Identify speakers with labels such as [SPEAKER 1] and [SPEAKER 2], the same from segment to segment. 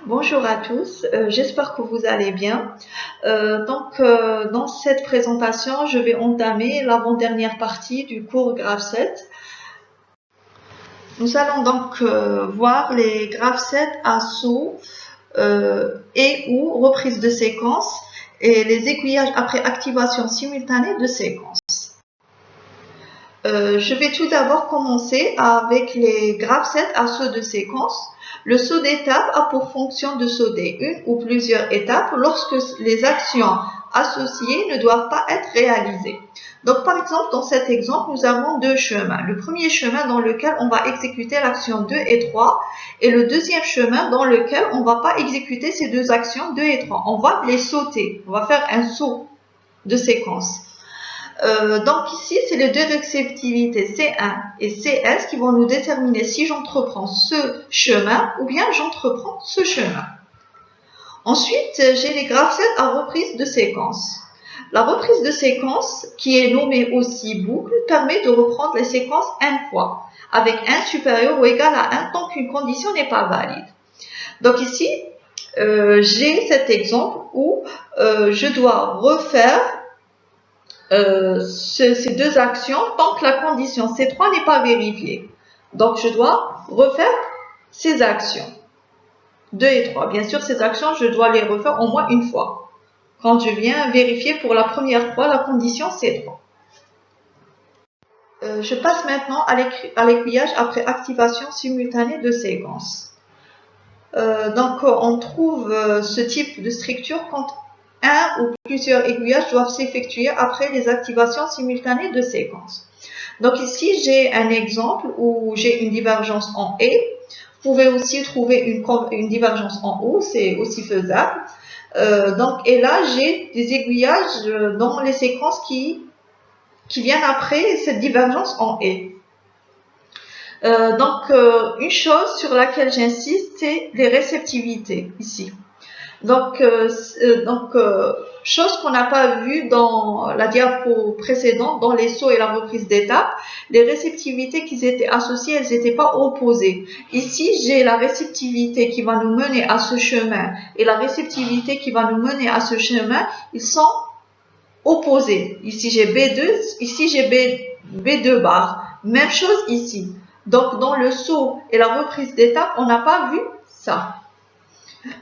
[SPEAKER 1] Bonjour à tous, j'espère que vous allez bien. Dans cette présentation, je vais entamer l'avant-dernière partie du cours Graph 7. Nous allons donc voir les Graph 7 assaut et ou reprise de séquence et les aiguillages après activation simultanée de séquence. Je vais tout d'abord commencer avec les Graph 7 assauts de séquence. Le saut d'étape a pour fonction de sauter une ou plusieurs étapes lorsque les actions associées ne doivent pas être réalisées. Donc, par exemple, dans cet exemple, nous avons deux chemins. Le premier chemin dans lequel on va exécuter l'action 2 et 3 et le deuxième chemin dans lequel on ne va pas exécuter ces deux actions 2 et 3. On va les sauter. On va faire un saut de séquence. Donc ici, c'est les deux réceptivités C1 et CS qui vont nous déterminer si j'entreprends ce chemin ou bien j'entreprends ce chemin. Ensuite, j'ai les Graph 7 à reprise de séquence. La reprise de séquence, qui est nommée aussi boucle, permet de reprendre les séquences n fois, avec n supérieur ou égal à 1 tant qu'une condition n'est pas valide. Donc ici, j'ai cet exemple où je dois refaire ces deux actions tant que la condition C3 n'est pas vérifiée. Donc, je dois refaire ces actions 2 et 3. Bien sûr, ces actions, je dois les refaire au moins une fois quand je viens vérifier pour la première fois la condition C3. Je passe maintenant à l'aiguillage après activation simultanée de séquence. Donc, on trouve ce type de structure quand un ou plusieurs aiguillages doivent s'effectuer après les activations simultanées de séquence. Donc ici, j'ai un exemple où j'ai une divergence en E. Vous pouvez aussi trouver une divergence en O, c'est aussi faisable. Et là, j'ai des aiguillages dans les séquences qui viennent après cette divergence en E. Une chose sur laquelle j'insiste, c'est les réceptivités ici. Chose qu'on n'a pas vue dans la diapo précédente, dans les sauts et la reprise d'étape, les réceptivités qui étaient associées, elles n'étaient pas opposées. Ici, j'ai la réceptivité qui va nous mener à ce chemin et la réceptivité qui va nous mener à ce chemin, ils sont opposés. Ici, j'ai B2, ici, j'ai B2 bar. Même chose ici. Donc, dans le saut et la reprise d'étape, on n'a pas vu ça.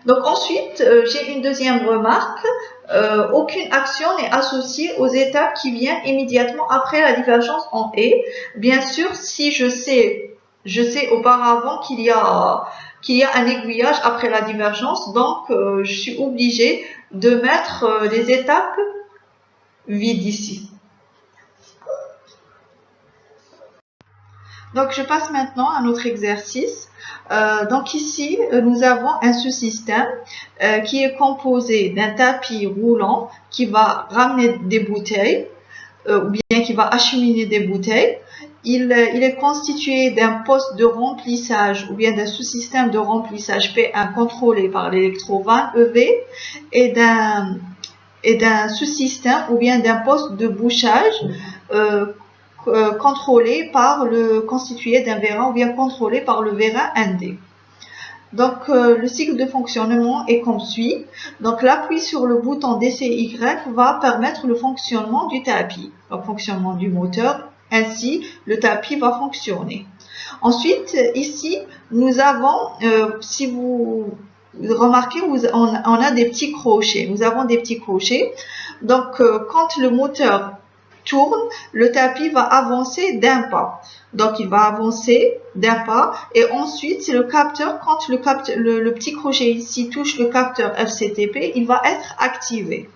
[SPEAKER 1] Donc ensuite, j'ai une deuxième remarque. Aucune action n'est associée aux étapes qui viennent immédiatement après la divergence en E. Bien sûr, si je sais auparavant qu'il y a un aiguillage après la divergence, donc je suis obligée de mettre les étapes vides ici. Donc je passe maintenant à notre exercice. Donc ici, nous avons un sous-système qui est composé d'un tapis roulant qui va ramener des bouteilles ou bien qui va acheminer des bouteilles. Il est constitué d'un poste de remplissage ou bien d'un sous-système de remplissage P1 contrôlé par l'électrovanne EV et d'un sous-système ou bien d'un poste de bouchage constitué d'un vérin ou bien contrôlé par le vérin ND. Donc, le cycle de fonctionnement est comme suit. Donc, l'appui sur le bouton DCY va permettre le fonctionnement du tapis, le fonctionnement du moteur. Ainsi, le tapis va fonctionner. Ensuite, ici, nous avons, si vous remarquez, on a des petits crochets. Nous avons des petits crochets. Donc, quand le moteur tourne, le tapis va avancer d'un pas. Donc, il va avancer d'un pas et ensuite, c'est le capteur. Quand le petit crochet ici touche le capteur FCTP, il va être activé.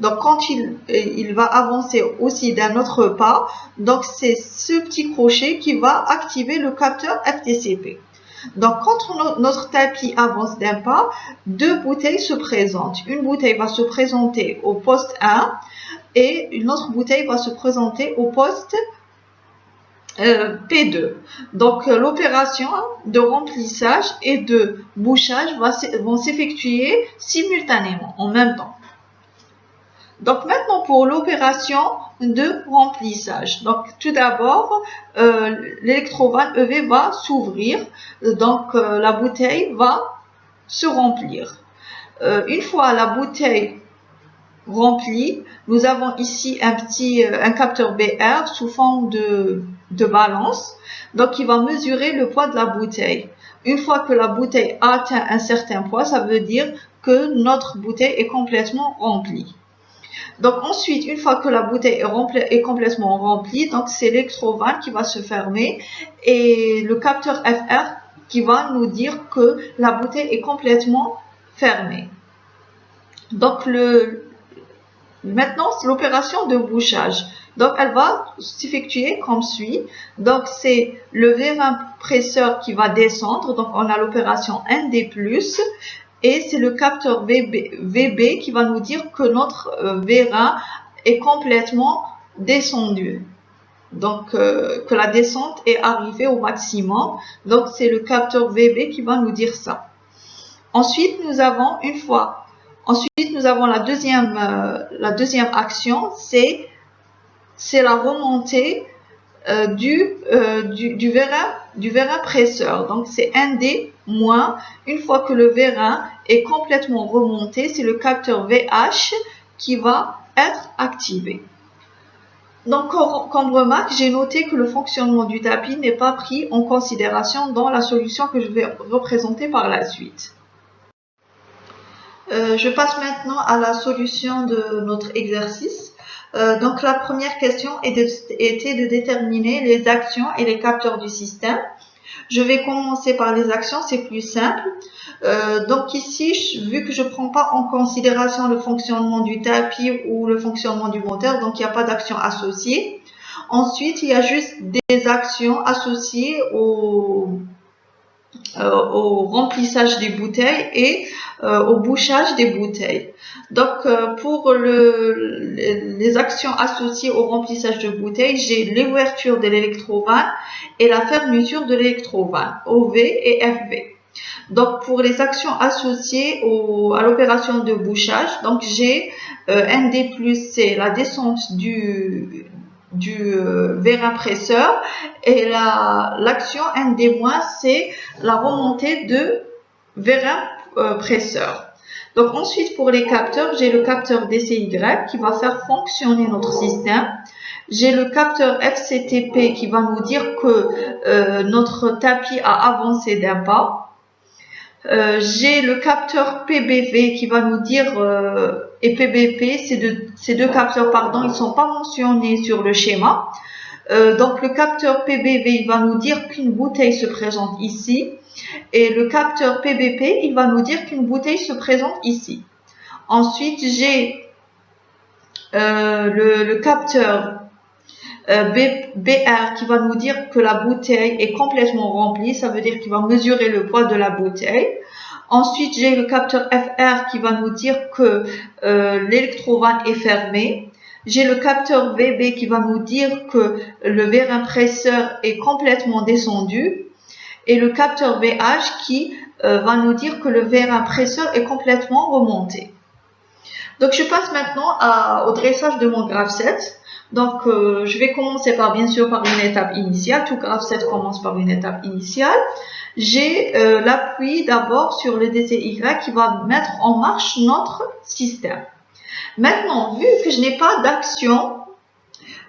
[SPEAKER 1] Donc, quand il va avancer aussi d'un autre pas, donc c'est ce petit crochet qui va activer le capteur FTCP. Donc, quand notre tapis avance d'un pas, deux bouteilles se présentent. Une bouteille va se présenter au poste 1 et une autre bouteille va se présenter au poste P2. Donc, l'opération de remplissage et de bouchage vont s'effectuer simultanément, en même temps. Donc, maintenant, pour l'opération de remplissage. Donc, tout d'abord, l'électrovanne EV va s'ouvrir. Donc, la bouteille va se remplir. Une fois la bouteille remplie, nous avons ici un capteur BR sous forme de balance. Donc, il va mesurer le poids de la bouteille. Une fois que la bouteille a atteint un certain poids, ça veut dire que notre bouteille est complètement remplie. Donc ensuite, une fois que la bouteille est complètement remplie, donc c'est l'électrovanne qui va se fermer et le capteur FR qui va nous dire que la bouteille est complètement fermée. Donc maintenant, c'est l'opération de bouchage. Donc elle va s'effectuer comme suit. Donc c'est le vérin presseur qui va descendre. Donc on a l'opération ND+. Et c'est le capteur VB qui va nous dire que notre vérin est complètement descendu. Donc, que la descente est arrivée au maximum. Donc, c'est le capteur VB qui va nous dire ça. Ensuite, nous avons la deuxième action, c'est la remontée du vérin presseur. Donc, c'est ND-. Une fois que le vérin est complètement remonté, c'est le capteur VH qui va être activé. Donc, comme remarque, j'ai noté que le fonctionnement du tapis n'est pas pris en considération dans la solution que je vais représenter par la suite. Je passe maintenant à la solution de notre exercice. Donc, la première question était de déterminer les actions et les capteurs du système. Je vais commencer par les actions, c'est plus simple. Donc ici, vu que je ne prends pas en considération le fonctionnement du tapis ou le fonctionnement du moteur, donc il n'y a pas d'action associée. Ensuite, il y a juste des actions associées au remplissage des bouteilles et au bouchage des bouteilles. Donc, pour les actions associées au remplissage de bouteilles, j'ai l'ouverture de l'électrovanne et la fermeture de l'électrovanne, OV et FV. Donc, pour les actions associées à l'opération de bouchage, donc j'ai ND+, c'est la descente du vérin presseur et l'action ND-, c'est la remontée de vérin presseur. Donc ensuite, pour les capteurs, j'ai le capteur DCY qui va faire fonctionner notre système. J'ai le capteur FCTP qui va nous dire que notre tapis a avancé d'un pas. J'ai le capteur PBV qui va nous dire, et PBP, ces deux capteurs, pardon, ils ne sont pas mentionnés sur le schéma. Donc le capteur PBV, il va nous dire qu'une bouteille se présente ici. Et le capteur PBP, il va nous dire qu'une bouteille se présente ici. Ensuite, j'ai le capteur BR qui va nous dire que la bouteille est complètement remplie. Ça veut dire qu'il va mesurer le poids de la bouteille. Ensuite, j'ai le capteur FR qui va nous dire que l'électrovanne est fermée. J'ai le capteur VB qui va nous dire que le vérin presseur est complètement descendu. Et le capteur VH qui va nous dire que le vérin presseur est complètement remonté. Donc, je passe maintenant au dressage de mon graphe 7. Donc, je vais commencer bien sûr par une étape initiale. Tout graphe 7 commence par une étape initiale. J'ai l'appui d'abord sur le DCY qui va mettre en marche notre système. Maintenant, vu que je n'ai pas d'action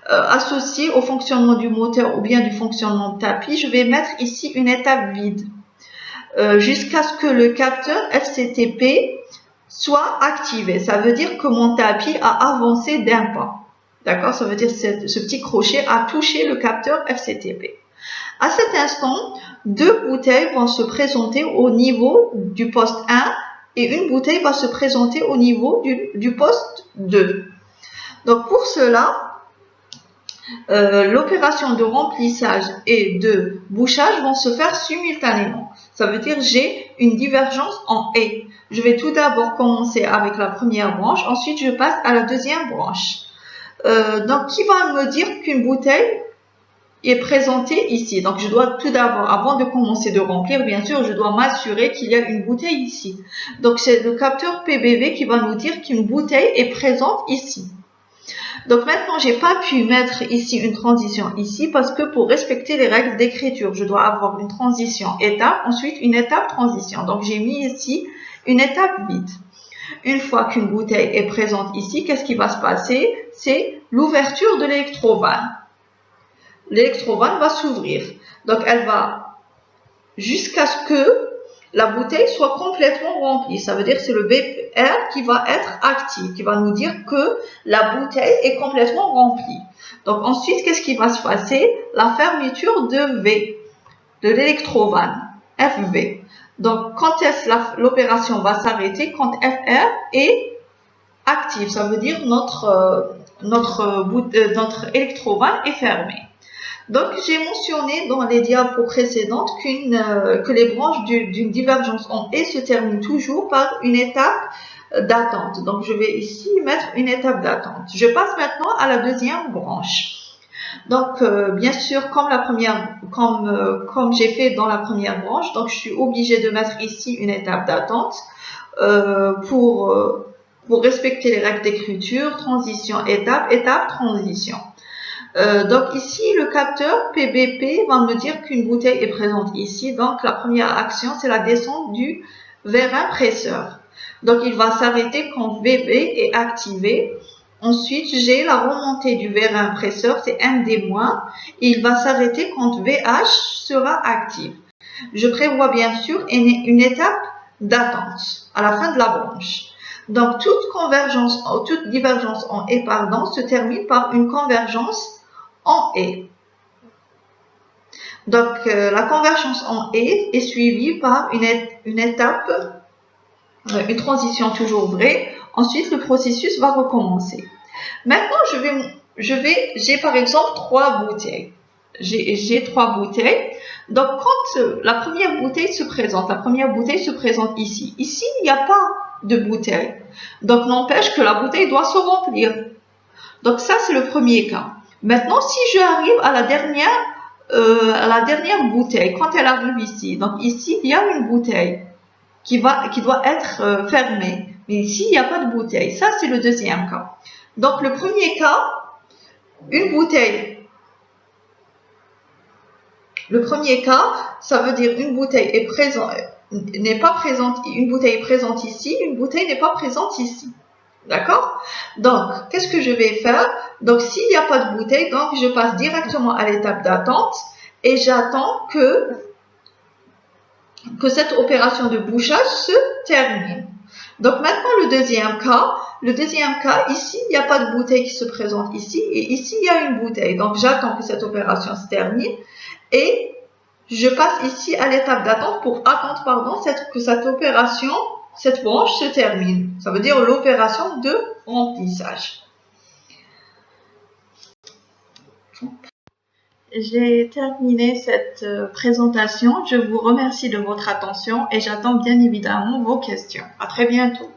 [SPEAKER 1] associée au fonctionnement du moteur ou bien du fonctionnement du tapis, je vais mettre ici une étape vide jusqu'à ce que le capteur FCTP soit activé. Ça veut dire que mon tapis a avancé d'un pas. D'accord? Ça veut dire que ce petit crochet a touché le capteur FCTP. À cet instant, deux bouteilles vont se présenter au niveau du poste 1 et une bouteille va se présenter au niveau du poste 2. Donc pour cela, l'opération de remplissage et de bouchage vont se faire simultanément. Ça veut dire que j'ai une divergence en et. Je vais tout d'abord commencer avec la première branche, ensuite je passe à la deuxième branche. Donc qui va me dire qu'une bouteille est présentée ici. Donc je dois tout d'abord, avant de commencer de remplir, bien sûr, je dois m'assurer qu'il y a une bouteille ici. Donc c'est le capteur PBV qui va nous dire qu'une bouteille est présente ici. Donc maintenant, j'ai pas pu mettre ici une transition ici parce que pour respecter les règles d'écriture, je dois avoir une transition étape, ensuite une étape transition. Donc j'ai mis ici une étape vide. Une fois qu'une bouteille est présente ici, qu'est-ce qui va se passer? C'est l'ouverture de l'électrovanne. L'électrovanne va s'ouvrir. Donc elle va jusqu'à ce que la bouteille soit complètement remplie. Ça veut dire que c'est le BR qui va être actif, qui va nous dire que la bouteille est complètement remplie. Donc ensuite, qu'est-ce qui va se passer? La fermeture de V, de l'électrovanne, FV. Donc quand l'opération va s'arrêter? Quand FR est active. Ça veut dire notre électrovanne est fermée. Donc, j'ai mentionné dans les diapos précédentes que les branches d'une divergence en E se terminent toujours par une étape d'attente. Donc, je vais ici mettre une étape d'attente. Je passe maintenant à la deuxième branche. Donc, bien sûr, comme j'ai fait dans la première branche, donc je suis obligée de mettre ici une étape d'attente pour respecter les règles d'écriture, transition, étape, transition. Donc ici, le capteur PBP va me dire qu'une bouteille est présente ici. Donc la première action, c'est la descente du vérin presseur. Donc il va s'arrêter quand VB est activé. Ensuite, j'ai la remontée du vérin presseur, c'est MD-. Et il va s'arrêter quand VH sera actif. Je prévois bien sûr une étape d'attente à la fin de la branche. Donc toute divergence en E, se termine par une convergence en E. Donc, la convergence en E est suivie par une étape, une transition toujours vraie. Ensuite, le processus va recommencer. Maintenant, j'ai par exemple 3 bouteilles. J'ai 3 bouteilles. Donc, quand la première bouteille se présente ici. Ici, il n'y a pas de bouteille. Donc, n'empêche que la bouteille doit se remplir. Donc, ça, c'est le premier cas. Maintenant, si j'arrive à la dernière bouteille, quand elle arrive ici, donc ici, il y a une bouteille qui doit être fermée. Mais ici, il n'y a pas de bouteille. Ça, c'est le deuxième cas. Donc, le premier cas, une bouteille. Le premier cas, ça veut dire une bouteille n'est pas présente, une bouteille est présente ici, une bouteille n'est pas présente ici. D'accord? Donc, qu'est-ce que je vais faire? Donc, s'il n'y a pas de bouteille, donc je passe directement à l'étape d'attente et j'attends que cette opération de bouchage se termine. Donc, maintenant, le deuxième cas, ici, il n'y a pas de bouteille qui se présente ici et ici, il y a une bouteille. Donc, j'attends que cette opération se termine et je passe ici à l'étape d'attente pour attendre, que cette branche se termine. Ça veut dire l'opération de remplissage. J'ai terminé cette présentation. Je vous remercie de votre attention et j'attends bien évidemment vos questions. À très bientôt.